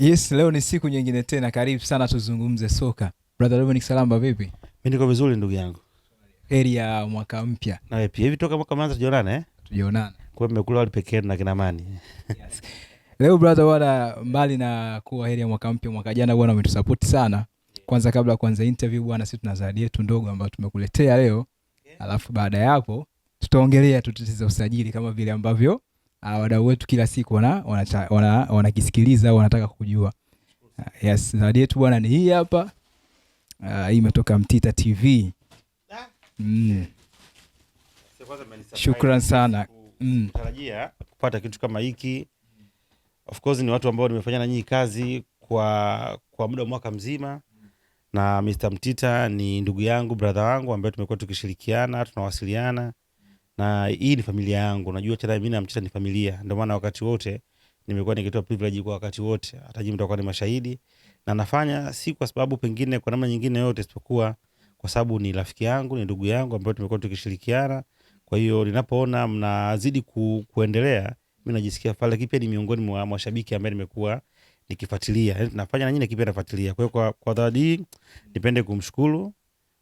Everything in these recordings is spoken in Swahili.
Yes, leo ni siku nyingine tena, karibu sana tuzungumze soka. Brother Dominic Salamba, vipi? Mimi niko vizuri ndugu yangu. Heri ya mwaka mpya. Na wewe pia hivi toka mwaka mwanzo tujaonana eh? Tujaonana. Kwa mmekula wali pekee na kina Mani. Yes. Leo brother, bwana, mbali na kuwa heri ya mwaka mpya, mwaka jana bwana umetusupport sana. Kwanza kabla ya kuanza interview bwana, sisi tuna zawadi yetu ndogo ambayo tumekuletea leo. Alafu baada ya hapo tutaongelea tetesi za usajili kama vile ambavyo wadau wetu kila siku wanakisikiliza au wanataka kujua. Yes, zawadi yetu bwana ni hii hapa. Hii imetoka Mtita TV. Shukran sana. Natarajia kupata kitu kama hiki. Of course ni watu ambao nimefanya na nyinyi kazi kwa muda wa mwaka mzima. Na Mr. Mtita ni ndugu yangu, brother wangu ambaye tumekuwa tukishirikiana, tunawasiliana. Na hii ni familia yangu. Unajua tena mimi na Mtita ni familia. Ndio maana wakati wote nimekuwa nikitoa privilege kwa wakati wote. Hata nyinyi mtakuwa ni mashahidi. Na nafanya si kwa sababu pengine kwa namna nyingine yote isipokuwa kwa sababu ni rafiki yangu, ni ndugu yangu ambaye tumekuwa tukishirikiana. Kwa hiyo ninapoona mnazidi kuendelea, mimi najisikia fahari, lakini pia ni miongoni mwa mashabiki ambao nimekuwa nikifuatilia. Nafanya na nyinyi pia nafuatilia. Kwa hiyo kwa zawadi hii nipende kumshukuru,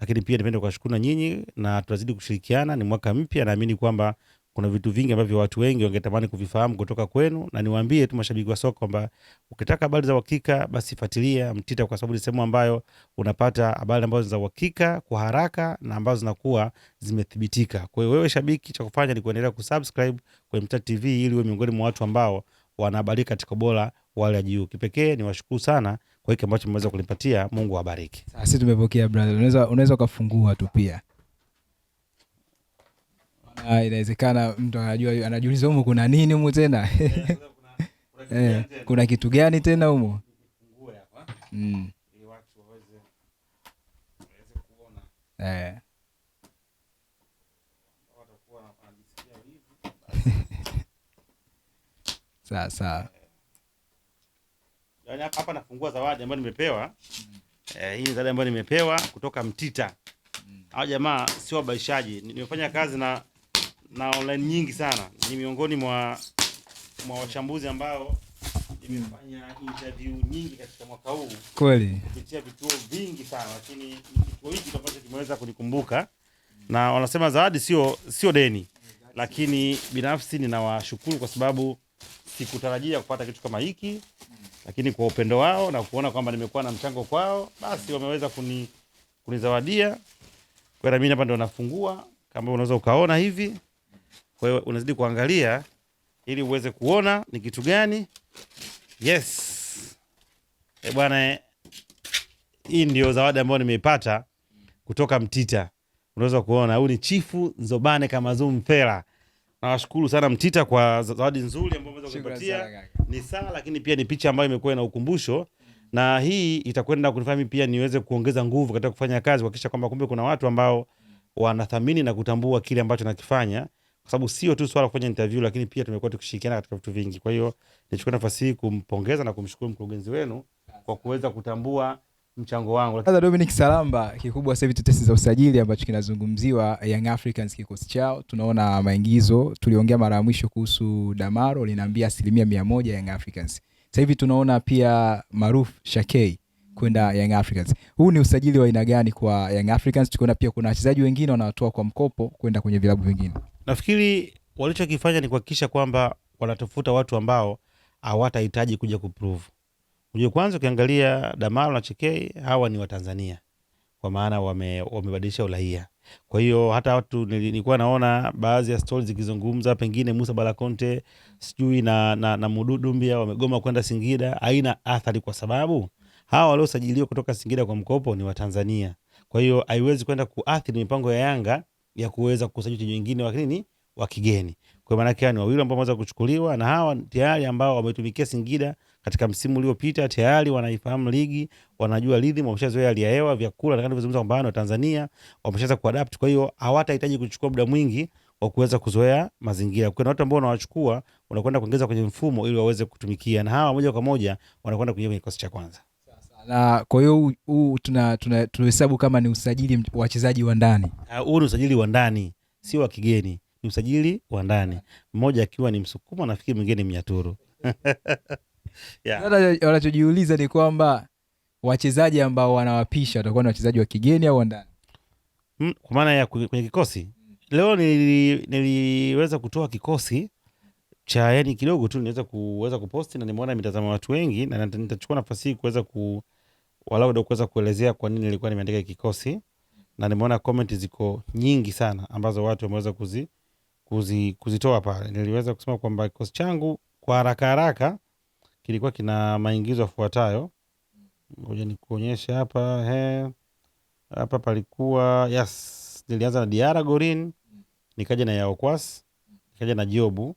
lakini pia nipende kuwashukuru na nyinyi na tutazidi kushirikiana. Ni mwaka mpya, naamini kwamba kuna vitu vingi ambavyo watu wengi wangetamani kuvifahamu kutoka kwenu, na niwaambie tu mashabiki wa soka kwamba ukitaka habari za uhakika basi fuatilia Mtita, kwa sababu ni sehemu ambayo unapata habari ambazo za uhakika kwa haraka na ambazo zinakuwa zimethibitika. Kwa hiyo wewe shabiki, cha kufanya ni kuendelea kusubscribe kwenye Mtita TV ili uwe miongoni mwa watu ambao wanahabarika katika bora wale juu. Kipekee ni washukuru sana kwa hiki ambacho mmeweza kunipatia. Mungu awabariki. Sasa tumepokea brother. Unaweza kufungua tu pia. Inawezekana mtu anajiuliza humu kuna nini humu tena? Kuna kitu gani tena humu? Fungue hapa. Ili watu waweze kuona. Watakuwa wanajisikia hivi. Sasa. Yaani hapa nafungua zawadi ambayo nimepewa. Hii ni zawadi ambayo nimepewa kutoka Mtita. Hao jamaa sio wabaishaji. Nimefanya kazi na online nyingi sana. Ni miongoni mwa wachambuzi ambao nimefanya interview nyingi katika mwaka huu. Kweli. Kupitia vituo vingi sana, lakini kituo hiki ambacho kimeweza kunikumbuka. Na wanasema zawadi sio deni. Lakini binafsi ninawashukuru kwa sababu sikutarajia kupata kitu kama hiki. Lakini kwa upendo wao na kuona kwamba nimekuwa na mchango kwao, basi wameweza kunizawadia. Kwa hiyo mimi hapa ndo nafungua kama unaweza ukaona hivi. Kwa hiyo unazidi kuangalia ili uweze kuona ni kitu gani. Yes. Bwana, hii ndio zawadi ambayo nimeipata kutoka Mtita. Unaweza kuona huyu ni Chifu Nzobane Kamazum Fela. Nawashukuru sana Mtita kwa zawadi nzuri ambayo umeweza kunipatia. Ni saa, lakini pia ni picha ambayo imekuwa ina ukumbusho, na hii itakwenda kunifanya pia niweze kuongeza nguvu katika kufanya kazi, kuhakikisha kwamba kumbe kuna watu ambao wanathamini na kutambua kile ambacho nakifanya, kwa sababu sio tu swala kufanya interview, lakini pia tumekuwa tukishirikiana katika vitu vingi. Kwa hiyo nichukue nafasi hii kumpongeza na kumshukuru mkurugenzi wenu kwa kuweza kutambua mchango wangu. Sasa Dominic Salamba, kikubwa sasa hivi tetesi za usajili ambacho kinazungumziwa Young Africans kikosi chao. Tunaona maingizo, tuliongea mara ya mwisho kuhusu Damaro, linaambia 100% Young Africans. Sasa hivi tunaona pia Maruf Shakei kwenda Young Africans. Huu ni usajili wa aina gani kwa Young Africans? Tukiona pia kuna wachezaji wengine wanatoa kwa mkopo kwenda kwenye vilabu vingine. Nafikiri walichokifanya ni kuhakikisha kwamba wanatafuta watu ambao hawatahitaji kuja kuprove. Unajua, kwanza ukiangalia Damaro na Chekei, hawa ni Watanzania, kwa maana wamebadilisha uraia. Kwa hiyo hata watu nilikuwa naona baadhi ya stories zikizungumza pengine Musa Balakonte sijui na Mududu Mbia wamegoma kwenda Singida. Haina athari kwa sababu hawa waliosajiliwa kutoka Singida kwa mkopo ni Watanzania. Kwa hiyo haiwezi kwenda kuathiri mipango ya Yanga ya kuweza kusajili wachezaji wengine lakini wa kigeni. Kwa maana yake ni wawili ambao wameweza kuchukuliwa, na hawa tayari ambao wametumikia Singida katika msimu uliopita, tayari wanaifahamu ligi, wanajua rhythm, wameshazoea hali ya hewa, vyakula na kuzungumza kwamba wa Tanzania wameshaanza kuadapt. Kwa hiyo hawatahitaji kuchukua muda mwingi wa kuweza kuzoea mazingira. Kuna watu ambao wanawachukua wanakwenda kuongeza kwenye mfumo ili waweze kutumikia, na hawa moja kwa moja wanakwenda kwenye kikosi cha kwanza. Na kwa hiyo huu tunahesabu kama ni usajili wa wachezaji wa ndani. Huu ni usajili wa ndani, sio wa kigeni. Ni usajili wa ndani. Mmoja akiwa ni Msukuma, nafikiri mwingine Mnyaturu. Wanachojiuliza ni kwamba wachezaji ambao wanawapisha watakuwa ni wachezaji wa kigeni au ndani? Kwa maana ya kwenye kikosi leo niliweza kutoa kikosi cha yani kidogo tu niweza kuweza kuposti na nimeona mitazamo watu wengi, na nitachukua nafasi hii kuweza walau kuweza kuelezea kwa nini nilikuwa nimeandika kikosi, na nimeona comment ziko nyingi sana ambazo watu wameweza kuzitoa pale. Niliweza kusema kwamba kikosi changu kwa haraka haraka kilikuwa kina maingizo yafuatayo. Ngoja nikuonyeshe hapa. Hapa palikuwa nilianza na Diara Gorin, nikaja na Yaokwas, nikaja na Jobu,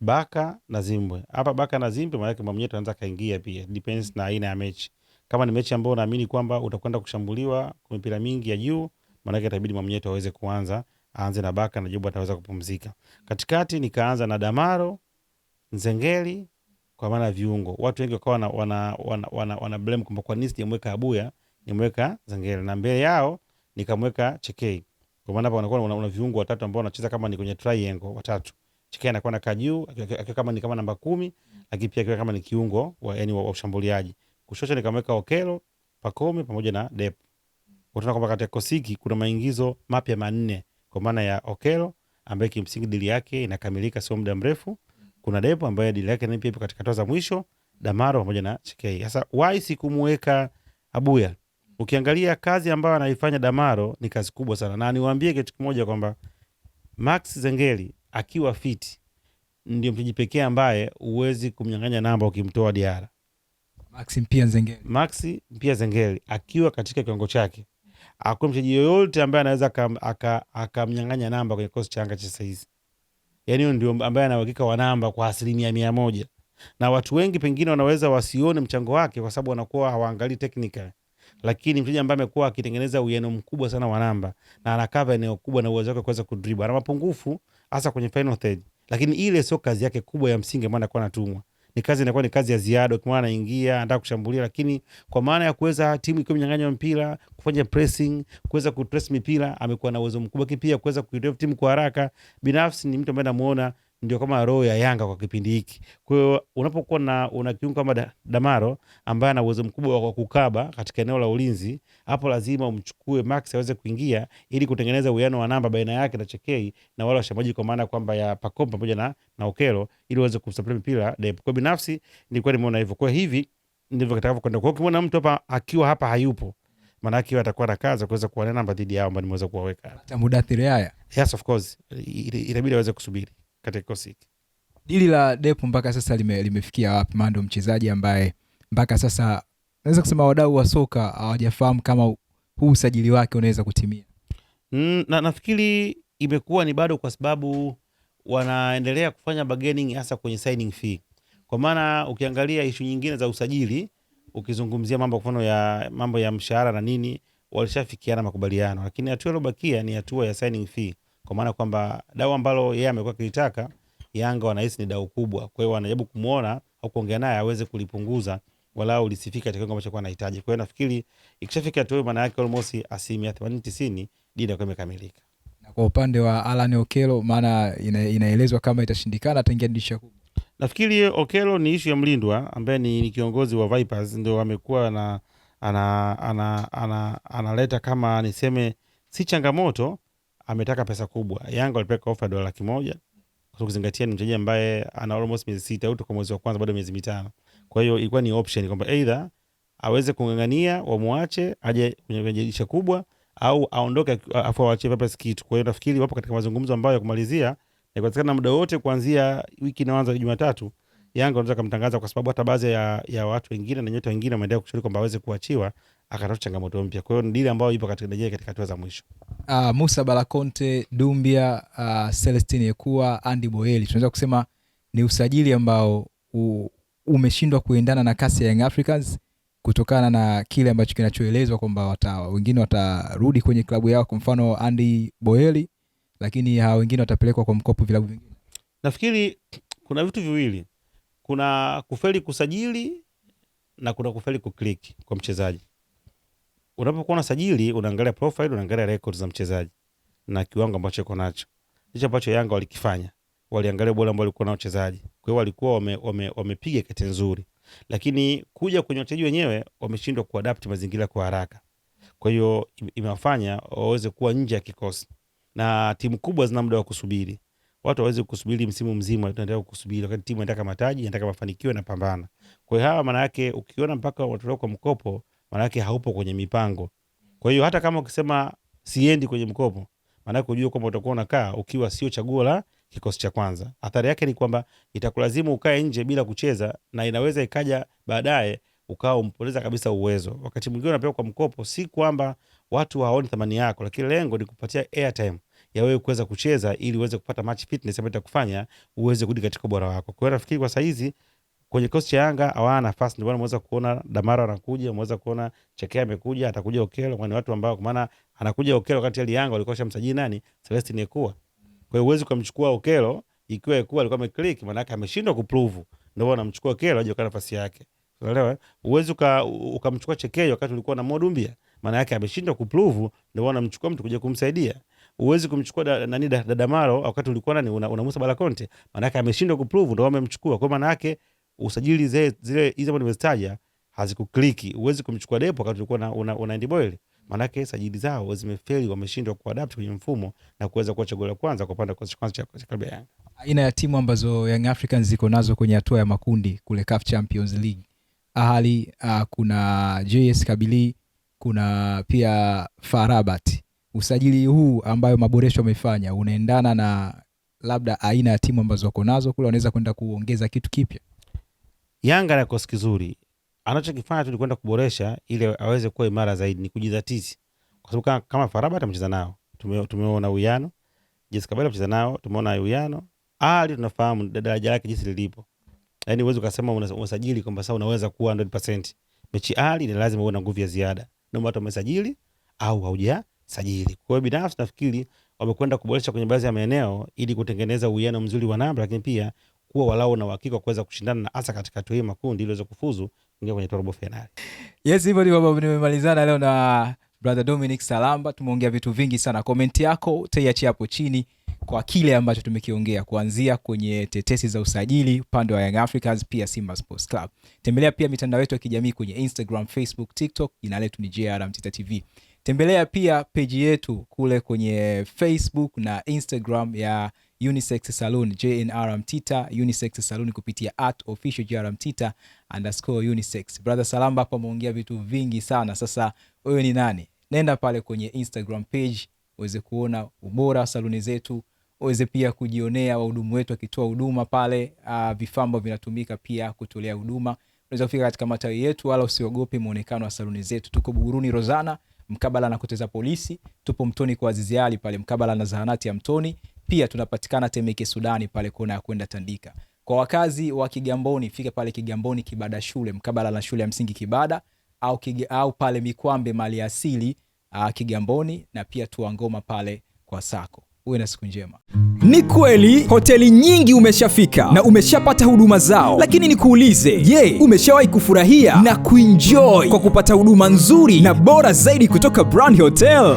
Baka na Zimbwe. Hapa Baka na Zimbwe maana yake Mwamnyeto anaweza kaingia pia, depends na aina ya mechi. Kama ni mechi ambayo naamini kwamba utakwenda kushambuliwa kwa mipira mingi ya juu, maana yake itabidi Mwamnyeto aweze kuanza, aanze na Baka na Jobu ataweza kupumzika. Katikati nikaanza na Damaro, Nzengeli kwa maana viungo. Watu wengi wakawa wana blame kwamba kwa nini sijamweka Abuya, nimweka Nzengeli, na mbele yao nikamweka Chekei. Kwa maana hapa wanakuwa una viungo watatu ambao wanacheza kama ni kwenye triangle watatu. Chekei anakuwa na kajuu akiwa kama ni kama namba 10, lakini pia akiwa kama ni kiungo wa ushambuliaji. Kushoto nikamweka Okelo, Pacome pamoja na Dep. Utaona kwamba katika kosiki kuna maingizo mapya 4 kwa maana ya Okelo ambaye kimsingi dili yake inakamilika sio muda mrefu. Kuna Dep ambaye dili yake ipo katika hatua za mwisho, Damaro pamoja na Chekei. Sasa why sikumweka Abuya? Ukiangalia kazi ambayo anaifanya Damaro ni kazi kubwa sana, na niwaambie kitu kimoja kwamba Max Zengeli akiwa fiti ndio mchezaji pekee ambaye uwezi kumnyang'anya namba ukimtoa Diara. Max pia Zengeli akiwa katika kiwango chake, hakuna mchezaji yoyote ambaye anaweza akamnyang'anya namba kwenye kikosi cha Yanga cha sasa hizi. Yani ndio ambaye ana uhakika wa namba kwa 100%. Na watu wengi pengine wanaweza wasione mchango wake kwa sababu wanakuwa hawaangalii technical, lakini mchezaji ambaye amekuwa akitengeneza uwiano mkubwa sana wa namba na anakava eneo kubwa na uwezo wake kuweza kudribble. Ana mapungufu hasa kwenye final third, lakini ile sio kazi yake kubwa ya msingi ambayo anakuwa anatumwa. Ni kazi inakuwa ni kazi ya ziada kwa maana anaingia anataka kushambulia, lakini kwa maana ya kuweza timu ikiwa mnyang'anya mpira, kufanya pressing, kuweza kutrace mipira, amekuwa na uwezo mkubwa, pia kuweza kuidrive timu kwa haraka. Binafsi ni mtu ambaye namuona ndio kama roho ya Yanga kwa kipindi hiki. Kwa hiyo unapokuwa una kiungo kama Damaro ambaye ana uwezo mkubwa wa kukaba katika eneo la ulinzi, hapo lazima umchukue Max aweze kuingia ili kutengeneza uwiano wa namba baina yake na Chekei na wale washambuliaji, kwa maana kwamba ya Pacome pamoja na Okelo, ili waweze kusupply mpira Dep. Kwa binafsi nilikuwa nimeona hivyo. Kwa hivi ndivyo kitakavyokwenda. Kwa hiyo ukimwona mtu hapa akiwa hapa hayupo, maana yake atakuwa na kazi kuweza kuwa namba dhidi yao ambao nimeweza kuwaweka. Hata Mudathiri haya. Yes, of course. Inabidi aweze kusubiri katika kikosi. Dili la Dep mpaka sasa limefikia wapi? Maana ndio mchezaji ambaye mpaka sasa naweza kusema wadau wa soka hawajafahamu kama huu usajili wake unaweza kutimia. Nafikiri imekuwa ni bado, kwa sababu wanaendelea kufanya bargaining hasa kwenye signing fee. Kwa maana ukiangalia issue nyingine za usajili, ukizungumzia mambo ya mshahara na nini, walishafikiana makubaliano, lakini hatua iliyobakia ni hatua ya signing fee. Kwa maana kwamba dau ambalo yeye amekuwa akitaka Yanga wanahisi ni dau kubwa, kwa hiyo wanajaribu kumuona au kuongea naye aweze kulipunguza walau lisifika katika kiwango ambacho anahitaji. Kwa hiyo nafikiri ikishafika hatua, maana yake almost 80-90 dili yake imekamilika. Na kwa upande wa Alan Okelo, maana inaelezwa kama itashindikana ataingia dirisha kubwa. Nafikiri Okelo ni issue ya Mlindwa ambaye ni kiongozi wa Vipers, ndio amekuwa analeta kama niseme si changamoto, ametaka pesa kubwa. Yanga walipeka offer dola 100,000 kwa kuzingatia ni mchezaji ambaye ana almost miezi 6 au kwa mwezi wa kwanza bado miezi 5. Kwa hiyo ilikuwa ni option kwamba either aweze kungangania wamwache aje kwenye dirisha kubwa au aondoke afu awachie Vipers kitu. Kwa hiyo nafikiri wapo katika mazungumzo ambayo ya kumalizia, na kwa muda wote kuanzia wiki inaanza Jumatatu, Yanga wanaweza kumtangaza, kwa sababu hata baadhi ya watu wengine na nyota wengine wameendelea kushauri kwamba aweze kuachiwa akatafuta changamoto mpya. Kwa hiyo ni deal ambayo ipo katika hatua za mwisho. Musa Balakonte, Dumbia, Celestine Ekua, Andy Boyeli, tunaweza kusema ni usajili ambao umeshindwa kuendana na kasi ya Young Africans kutokana na kile ambacho kinachoelezwa kwamba wengine watarudi kwenye klabu yao, kwa mfano Andy Boyeli, lakini hao wengine watapelekwa kwa mkopo vilabu vingine. Nafikiri kuna vitu viwili. Kuna kufeli kusajili na kuna kufeli kuklik kwa mchezaji. Unapokuwa unasajili, unaangalia profile, unaangalia records za mchezaji na kiwango ambacho yuko nacho. Hicho ambacho Yanga walikifanya. Waliangalia bora ambao walikuwa nao wachezaji. Kwa hiyo walikuwa wamepiga kete nzuri. lakini kuja kwenye wachezaji wenyewe wameshindwa kuadapt mazingira kwa haraka. Kwa hiyo imewafanya waweze kuwa nje ya kikosi, na timu kubwa zina muda wa kusubiri. Watu hawezi kusubiri msimu mzima, tunaendelea kusubiri wakati timu inataka mataji, inataka mafanikio na pambana. Kwa hiyo hawa maana yake ukiona mpaka watolewa kwa mkopo, maana yake haupo kwenye mipango. Kwa hiyo hata kama ukisema siendi kwenye mkopo, maana yake unajua kwamba utakuwa unakaa ukiwa sio chaguo la kikosi cha kwanza. Athari yake ni kwamba itakulazimu ukae nje bila kucheza, na inaweza ikaja baadaye ukao umpoteza kabisa uwezo. Wakati mwingine unapewa kwa mkopo, si kwamba watu hawaoni thamani yako, lakini lengo ni kupatia airtime ya wewe kuweza kucheza ili uweze kupata match fitness ambayo itakufanya uweze kurudi katika ubora wako. Kwa hiyo nafikiri kwa saizi kwenye kikosi cha Yanga hawana nafasi, ndio maana mweza kuona Damaro anakuja, mweza kuona Chekea amekuja, atakuja Okelo, kwa ni watu ambao kwa maana anakuja Okelo wakati ile Yanga walikuwa shamsajili nani? Celestine Ekua. Kwa hiyo uwezi kumchukua Okelo ikiwa Ekua alikuwa ameclick, maana yake ameshindwa kuprove. Ndio maana anamchukua Okelo aje kwa nafasi yake. Unaelewa? Uwezi ukamchukua Chekea wakati ulikuwa na Modumbia, maana yake ameshindwa kuprove, ndio maana anamchukua mtu kuja kumsaidia. Uwezi kumchukua Damaro wakati ulikuwa nani una Musa Balakonte, maana yake ameshindwa kuprove, ndio wamemchukua. Kwa maana yake usajili zile hizo ambazo nimezitaja hazikukliki. Uwezi kumchukua Depo wakati ulikuwa una Andy Boyle, maana yake sajili zao zimefeli, wameshindwa kuadapt kwenye mfumo na kuweza kuwa chaguo la kwanza kwa upande wa kwanza cha klabu ya Yanga. Aina ya timu ambazo Young Africans ziko nazo kwenye hatua ya makundi kule CAF Champions League, Ahali, kuna JS Kabylie, kuna pia FAR Rabat. Usajili huu ambayo maboresho wamefanya unaendana na labda aina ya timu ambazo wako nazo kule, wanaweza kwenda kuongeza kitu kipya? Yanga na kosi kizuri, anachokifanya tu ni kwenda kuboresha ili aweze kuwa imara zaidi, ni kujidhatiti. Kwa sababu kama FAR Rabat amecheza nao, tumeona uyano. JS Kabylie amecheza nao, tumeona uyano. Ahali tunafahamu daraja lake jinsi lilipo. Yaani uwezo ukasema unasajili kwamba sasa unaweza kuwa 100%. Mechi Ahali ni lazima uwe na nguvu ya ziada. Ndio maana umesajili au haujasajili. Kwa hiyo binafsi nafikiri wamekwenda kuboresha kwenye baadhi ya maeneo ili kutengeneza uwiano mzuri wa namba, lakini pia kuwa walau na uhakika kuweza kushindana na hasa katika hatua hii makundi ili waweze kufuzu kuingia kwenye robo finali. Yes, hivyo ndivyo ambavyo nimemalizana leo na brother Dominic Salamba. Tumeongea vitu vingi sana. Komenti yako utaiachia hapo chini kwa kile ambacho tumekiongea, kuanzia kwenye tetesi za usajili upande wa Young Africans, pia Simba Sports Club. Tembelea pia mitandao yetu ya kijamii kwenye Instagram, Facebook, TikTok, jina letu ni JR Mtita TV. Tembelea pia page yetu kule kwenye Facebook na Instagram ya Unisex Saloon, JNR Mtita Unisex Saloon, kupitia @officialJRMtita_unisex. Brother Salamba hapa ameongea vitu vingi sana. Sasa wewe ni nani? Nenda pale kwenye Instagram page uweze kuona ubora wa saluni zetu, uweze pia kujionea wahudumu wetu wakitoa huduma pale, vifaa ambavyo vinatumika pia kutolea huduma. Unaweza kufika katika matawi yetu, wala usiogope muonekano wa saluni zetu. Tuko Buguruni Rozana, mkabala na Koteza Polisi. Tupo Mtoni kwa Azizi Ali pale mkabala na zahanati ya Mtoni. Pia tunapatikana Temeke Sudani pale kona ya kwenda Tandika. Kwa wakazi wa Kigamboni, fika pale Kigamboni Kibada shule mkabala na shule ya msingi Kibada, au pale Mikwambe Mali Asili Kigamboni, na pia Tuangoma pale kwa Sako. Uwe na siku njema. Ni kweli hoteli nyingi umeshafika na umeshapata huduma zao, lakini nikuulize, je, umeshawahi kufurahia na kuenjoy kwa kupata huduma nzuri na bora zaidi kutoka Brand Hotel?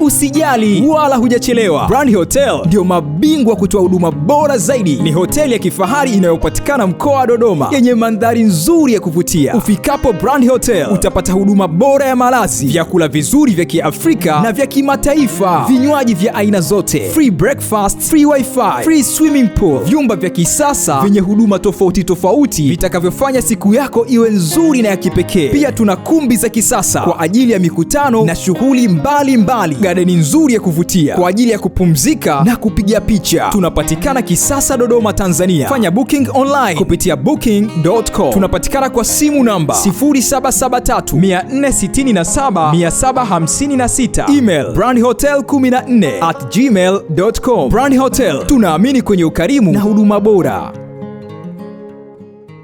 Usijali wala hujachelewa. Brand Hotel ndio mabingwa kutoa huduma bora zaidi. Ni hoteli ya kifahari inayopatikana mkoa wa Dodoma, yenye mandhari nzuri ya kuvutia. Ufikapo Brand Hotel utapata huduma bora ya malazi, vyakula vizuri vya Kiafrika na vya kimataifa, vinywaji vya aina zote, free breakfast, free wifi, free swimming pool, vyumba vya kisasa vyenye huduma tofauti tofauti vitakavyofanya siku yako iwe nzuri na ya kipekee. Pia tuna kumbi za kisasa kwa ajili ya mikutano na shughuli mbalimbali, garden nzuri ya kuvutia kwa ajili ya kupumzika na kupiga picha. Tunapatikana Kisasa, Dodoma, Tanzania. Fanya booking online kupitia booking.com. Tunapatikana kwa simu namba 0773467756. Email brandhotel14@gmail.com. Brand Hotel, tunaamini kwenye ukarimu na huduma bora.